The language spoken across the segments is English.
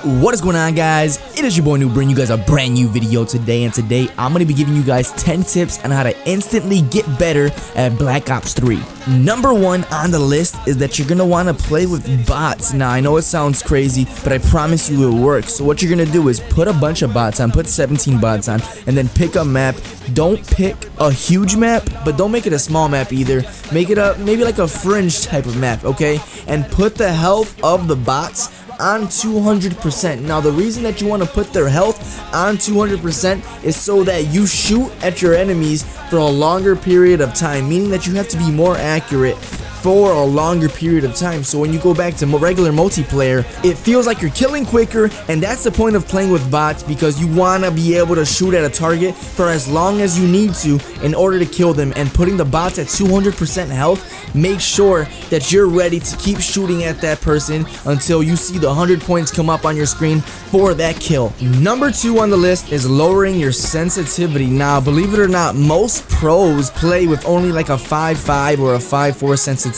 What is going on, guys? It is your boy Noob bringing you guys a brand new video today, and today I'm going to be giving you guys 10 tips on how to instantly get better at Black Ops 3. Number 1 on the list is that you're going to want to play with bots. Now, I know it sounds crazy, but I promise you it works. So what you're going to do is put a bunch of bots on, put 17 bots on, and then pick a map. Don't pick a huge map, but don't make it a small map either. Make it maybe like a fringe type of map, okay? And put the health of the bots on 200%. Now, the reason that you want to put their health on 200% is so that you shoot at your enemies for a longer period of time, meaning that you have to be more accurate for a longer period of time. So when you go back to regular multiplayer, it feels like you're killing quicker, and that's the point of playing with bots, because you want to be able to shoot at a target for as long as you need to in order to kill them. And putting the bots at 200% health, make sure that you're ready to keep shooting at that person until you see the 100 points come up on your screen for that kill. Number 2 on the list is lowering your sensitivity. Now, believe it or not, most pros play with only like a 5.5 or a 5.4 sensitivity.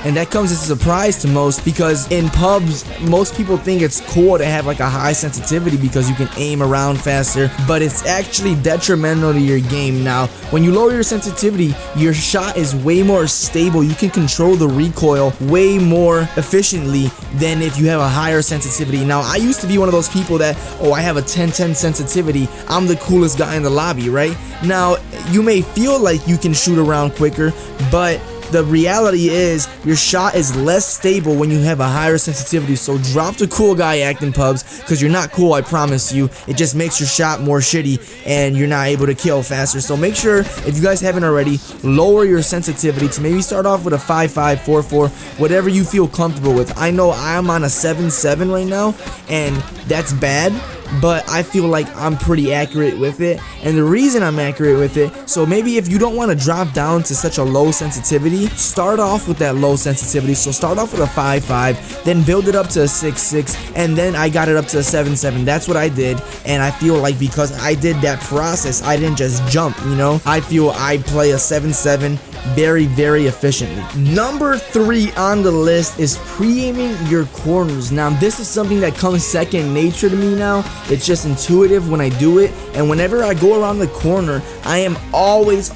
And that comes as a surprise to most, because in pubs most people think it's cool to have like a high sensitivity because you can aim around faster, but it's actually detrimental to your game. Now, when you lower your sensitivity, your shot is way more stable. You can control the recoil way more efficiently than if you have a higher sensitivity. Now, I used to be one of those people that, oh, I have a 10-10 sensitivity, I'm the coolest guy in the lobby, right? Now, you may feel like you can shoot around quicker, but the reality is your shot is less stable when you have a higher sensitivity. So drop the cool guy act in pubs, because you're not cool, I promise you. It just makes your shot more shitty and you're not able to kill faster. So make sure, if you guys haven't already, lower your sensitivity to maybe start off with a 5.5, 4.4, whatever you feel comfortable with. I know I'm on a 7.7 right now, and that's bad, but I feel like I'm pretty accurate with it. And the reason I'm accurate with it, so maybe if you don't want to drop down to such a low sensitivity, start off with that low sensitivity. So start off with a 5.5, then build it up to a 6.6, and then I got it up to a 7.7. That's what I did, and I feel like because I did that process, I didn't just jump, you know? I feel I play a 7.7 very, very efficiently. Number 3 on the list is pre-aiming your corners. Now, this is something that comes second nature to me now. It's just intuitive when I do it, and whenever I go around the corner, I am always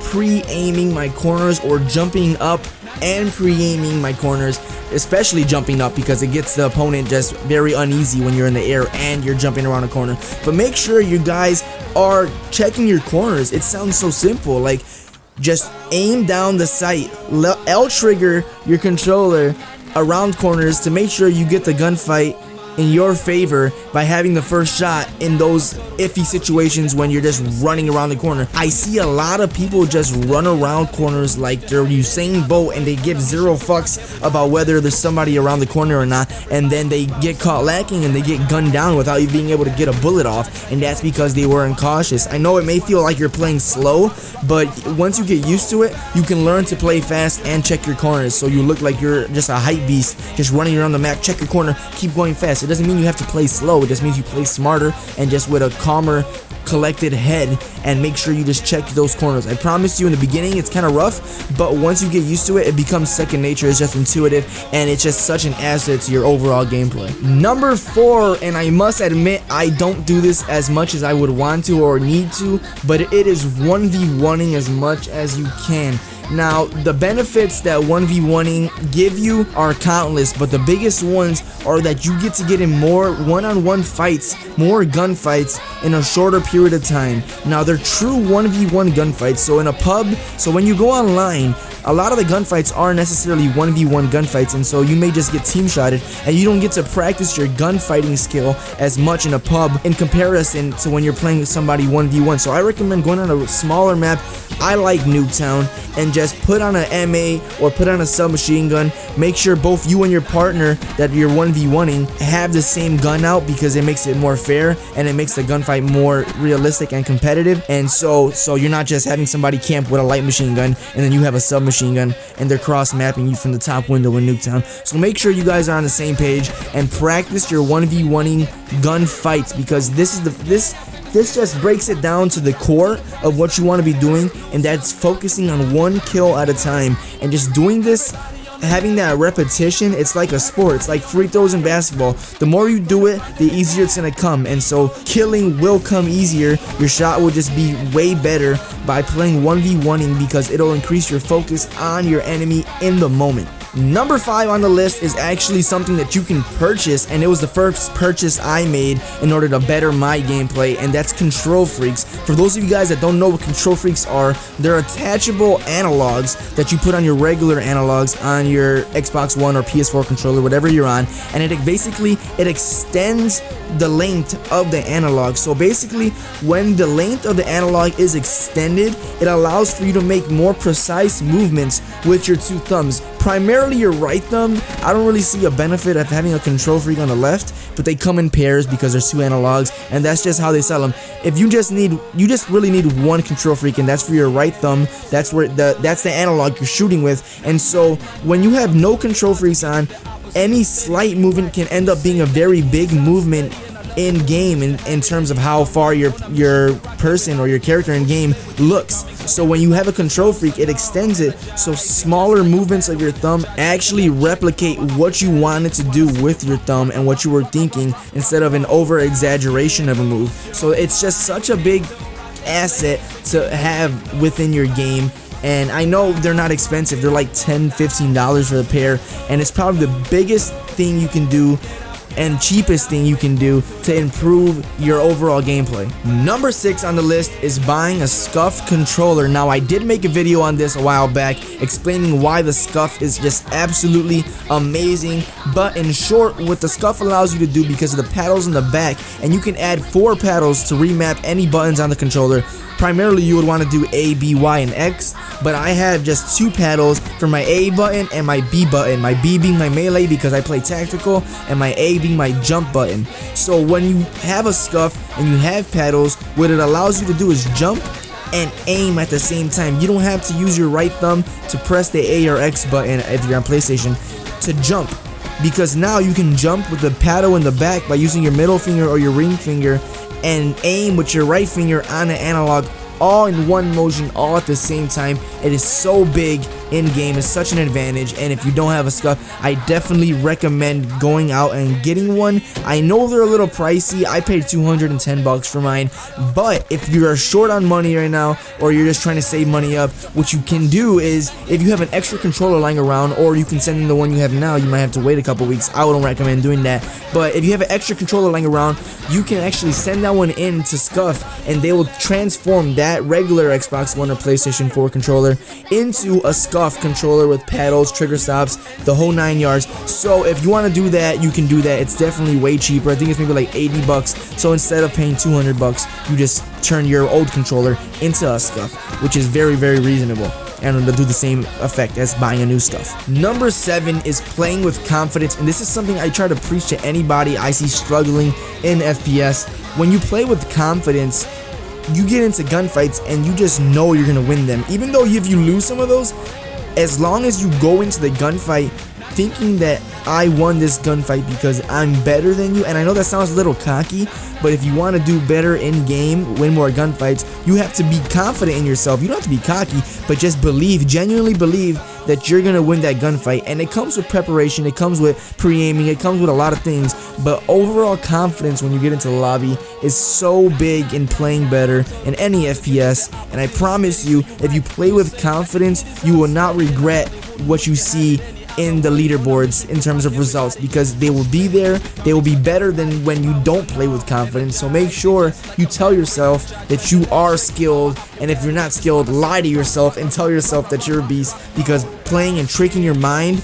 pre-aiming my corners, or jumping up and pre-aiming my corners, especially jumping up, because it gets the opponent just very uneasy when you're in the air and you're jumping around a corner. But make sure you guys are checking your corners. It sounds so simple, like just aim down the sight, L trigger your controller around corners to make sure you get the gunfight in your favor by having the first shot in those iffy situations when you're just running around the corner. I see a lot of people just run around corners like they're Usain Bolt, and they give zero fucks about whether there's somebody around the corner or not, and then they get caught lacking and they get gunned down without you being able to get a bullet off, and that's because they weren't cautious. I know it may feel like you're playing slow, but once you get used to it, you can learn to play fast and check your corners, so you look like you're just a hype beast, just running around the map. Check your corner, keep going fast. It doesn't mean you have to play slow, it just means you play smarter and just with a calmer, collected head, and make sure you just check those corners. I promise you, in the beginning it's kind of rough, but once you get used to it, it becomes second nature. It's just intuitive, and it's just such an asset to your overall gameplay. Number 4, and I must admit I don't do this as much as I would want to or need to, but it is 1v1ing as much as you can. Now, the benefits that 1v1ing give you are countless, but the biggest ones are that you get to get in more one-on-one fights, more gunfights in a shorter period of time. Now, they're true 1v1 gunfights, so in a pub, so when you go online, a lot of the gunfights aren't necessarily 1v1 gunfights, and so you may just get team shotted, and you don't get to practice your gunfighting skill as much in a pub in comparison to when you're playing with somebody 1v1. So I recommend going on a smaller map. I like Nuketown, and just put on an MA or put on a submachine gun. Make sure both you and your partner that you're 1v1ing have the same gun out, because it makes it more fair and it makes the gunfight more realistic and competitive. And so you're not just having somebody camp with a light machine gun and then you have a submachine gun and they're cross mapping you from the top window in Nuketown. So make sure you guys are on the same page and practice your 1v1ing gun fights, because this just breaks it down to the core of what you want to be doing, and that's focusing on one kill at a time and just doing this having that repetition, it's like a sport. It's like free throws in basketball. The more you do it, the easier it's gonna come, and so killing will come easier. Your shot will just be way better by playing 1v1ing, because it'll increase your focus on your enemy in the moment. Number 5 on the list is actually something that you can purchase, and it was the first purchase I made in order to better my gameplay, and that's Control Freaks. For those of you guys that don't know what Control Freaks are, they're attachable analogs that you put on your regular analogs on your Xbox One or PS4 controller, whatever you're on, and it extends the length of the analog. So basically, when the length of the analog is extended, it allows for you to make more precise movements with your two thumbs. Primarily your right thumb. I don't really see a benefit of having a Control Freak on the left, but they come in pairs because there's two analogs, and that's just how they sell them. If you just really need one Control Freak, and that's for your right thumb. That's the analog you're shooting with. And so when you have no Control Freaks on, any slight movement can end up being a very big movement in game in terms of how far your person or your character in game looks. So when you have a Control Freak, it extends it, so smaller movements of your thumb actually replicate what you wanted to do with your thumb and what you were thinking, instead of an over exaggeration of a move. So it's just such a big asset to have within your game. And I know they're not expensive. They're like $10-15 for the pair, and it's probably the biggest thing you can do and cheapest thing you can do to improve your overall gameplay. Number 6 on the list is buying a SCUF controller. Now, I did make a video on this a while back explaining why the SCUF is just absolutely amazing, but in short, what the SCUF allows you to do, because of the paddles in the back, and you can add 4 paddles to remap any buttons on the controller. Primarily, you would want to do A, B, Y, and X, but I have just 2 paddles for my A button and my B button. My B being my melee because I play tactical, and my A being my jump button. So when you have a SCUF and you have paddles, what it allows you to do is jump and aim at the same time. You don't have to use your right thumb to press the A or X button if you're on PlayStation to jump, because now you can jump with the paddle in the back by using your middle finger or your ring finger, and aim with your right finger on the analog, all in one motion, all at the same time. It is so big in game. It's such an advantage, and if you don't have a SCUF, I definitely recommend going out and getting one. I know they're a little pricey. I paid $210 for mine, but if you're short on money right now, or you're just trying to save money up, what you can do is, if you have an extra controller lying around, or you can send in the one you have now, you might have to wait a couple weeks. I wouldn't recommend doing that, but if you have an extra controller lying around, you can actually send that one in to SCUF, and they will transform that regular Xbox One or PlayStation 4 controller into a SCUF controller with paddles, trigger stops, the whole 9 yards. So if you want to do that, you can do that. It's definitely way cheaper. I think it's maybe like $80. So instead of paying $200, you just turn your old controller into a SCUF, which is very, very reasonable, and it'll do the same effect as buying a new SCUF. Number 7 is playing with confidence, and this is something I try to preach to anybody I see struggling in FPS. When you play with confidence, you get into gunfights and you just know you're gonna win them. Even though if you lose some of those, as long as you go into the gunfight thinking that I won this gunfight because I'm better than you, and I know that sounds a little cocky, but if you want to do better in game, win more gunfights, you have to be confident in yourself. You don't have to be cocky, but just believe, genuinely believe that you're gonna win that gunfight. And it comes with preparation, it comes with pre-aiming, it comes with a lot of things, but overall confidence when you get into the lobby is so big in playing better in any FPS. And I promise you, if you play with confidence, you will not regret what you see in the leaderboards in terms of results, because they will be there, they will be better than when you don't play with confidence. So make sure you tell yourself that you are skilled, and if you're not skilled, lie to yourself and tell yourself that you're a beast, because playing and tricking your mind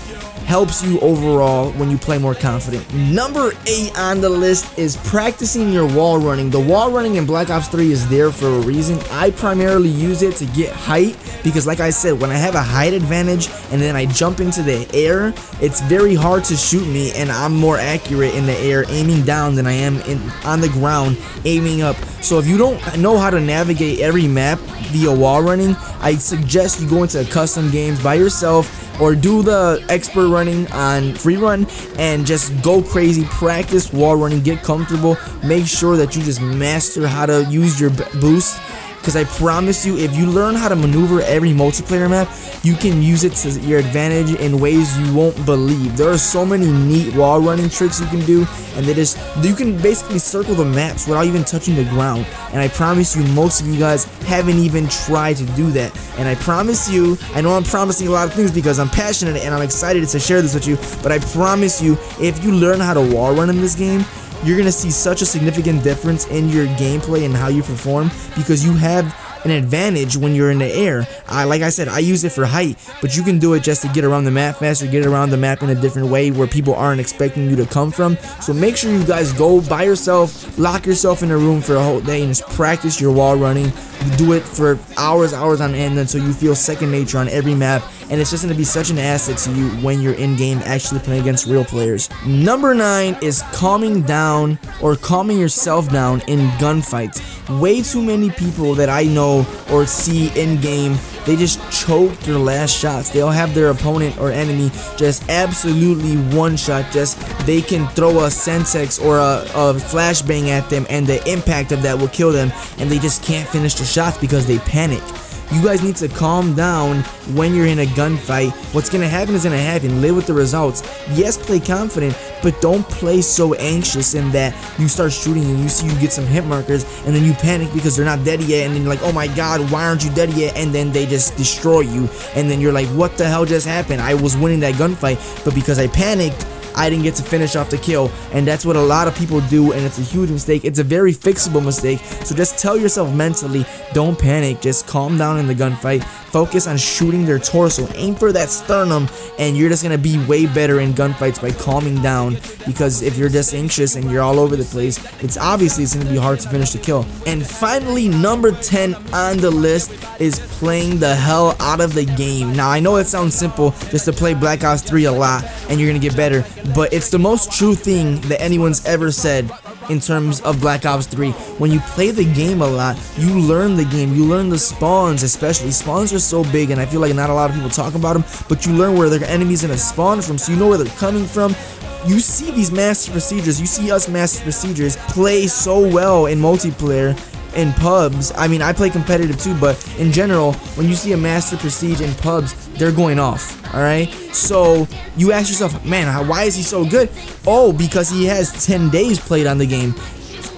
helps you overall when you play more confident. Number 8 on the list is practicing your wall running. The wall running in Black Ops 3 is there for a reason. I primarily use it to get height, because like I said, when I have a height advantage and then I jump into the air, it's very hard to shoot me, and I'm more accurate in the air aiming down than I am on the ground aiming up. So if you don't know how to navigate every map via wall running, I suggest you go into custom games by yourself, or do the expert running on free run and just go crazy. Practice wall running, get comfortable, make sure that you just master how to use your boost, because I promise you, if you learn how to maneuver every multiplayer map, you can use it to your advantage in ways you won't believe. There are so many neat wall running tricks you can do, and you can basically circle the maps without even touching the ground. And I promise you, most of you guys haven't even tried to do that. And I promise you, I know I'm promising a lot of things because I'm passionate and I'm excited to share this with you, but I promise you, if you learn how to wall run in this game, you're gonna see such a significant difference in your gameplay and how you perform, because you have an advantage when you're in the air. Like I said, I use it for height, but you can do it just to get around the map faster, get around the map in a different way where people aren't expecting you to come from. So make sure you guys go by yourself, lock yourself in a room for a whole day, and just practice your wall running. You do it for hours on end until you feel second nature on every map, and it's just going to be such an asset to you when you're in game actually playing against real players. Number 9 is calming down or calming yourself down in gunfights. Way too many people that I know or see in game, they just choke their last shots. They'll have their opponent or enemy just absolutely one shot. Just they can throw a Sentex or a flashbang at them, and the impact of that will kill them, and they just can't finish the shots because they panic. You guys need to calm down when you're in a gunfight. What's gonna happen is gonna happen. Live with the results. Yes, play confident, but don't play so anxious in that you start shooting and you see you get some hit markers and then you panic because they're not dead yet, and then you're like, oh my god, why aren't you dead yet? And then they just destroy you, and then you're like, what the hell just happened? I was winning that gunfight, but because I panicked, I didn't get to finish off the kill. And that's what a lot of people do, and it's a huge mistake. It's a very fixable mistake. So just tell yourself mentally, don't panic, just calm down in the gunfight, focus on shooting their torso, aim for that sternum, and you're just gonna be way better in gunfights by calming down. Because if you're just anxious and you're all over the place, it's gonna be hard to finish the kill. And finally, number 10 on the list is playing the hell out of the game. Now I know it sounds simple just to play Black Ops 3 a lot and you're gonna get better, but it's the most true thing that anyone's ever said in terms of Black Ops 3. When you play the game a lot, you learn the game, you learn the spawns. Especially spawns are so big, and I feel like not a lot of people talk about them, but you learn where their enemies gonna spawn from, so you know where they're coming from. You see these master procedures, you see us master procedures play so well in multiplayer in pubs. I mean, I play competitive too, but in general, when you see a master prestige in pubs, they're going off. Alright, so you ask yourself, man, why is he so good? Oh, because he has 10 days played on the game.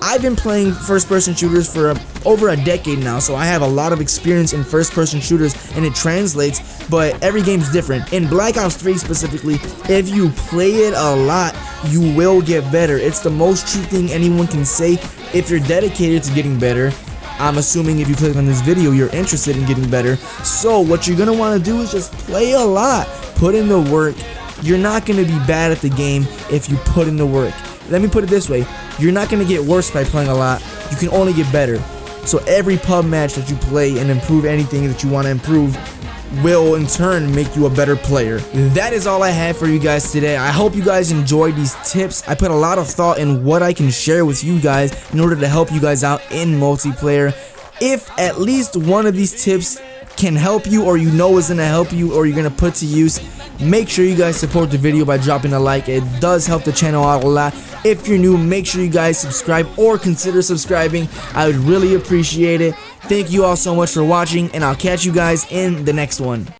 I've been playing first-person shooters for over a decade now, so I have a lot of experience in first-person shooters, and it translates, but every game's different. In Black Ops 3 specifically, if you play it a lot, you will get better. It's the most true thing anyone can say. If you're dedicated to getting better, I'm assuming if you click on this video, you're interested in getting better. So what you're gonna want to do is just play a lot, put in the work. You're not gonna be bad at the game if you put in the work. Let me put it this way, you're not gonna get worse by playing a lot, you can only get better. So every pub match that you play and improve anything that you want to improve will in turn make you a better player. That is all I have for you guys today. I hope you guys enjoyed these tips. I put a lot of thought in what I can share with you guys in order to help you guys out in multiplayer. If at least one of these tips can help you, or you know is gonna help you, or you're gonna put to use, make sure you guys support the video by dropping a like. It does help the channel out a lot. If you're new, make sure you guys subscribe or consider subscribing. I would really appreciate it. Thank you all so much for watching, and I'll catch you guys in the next one.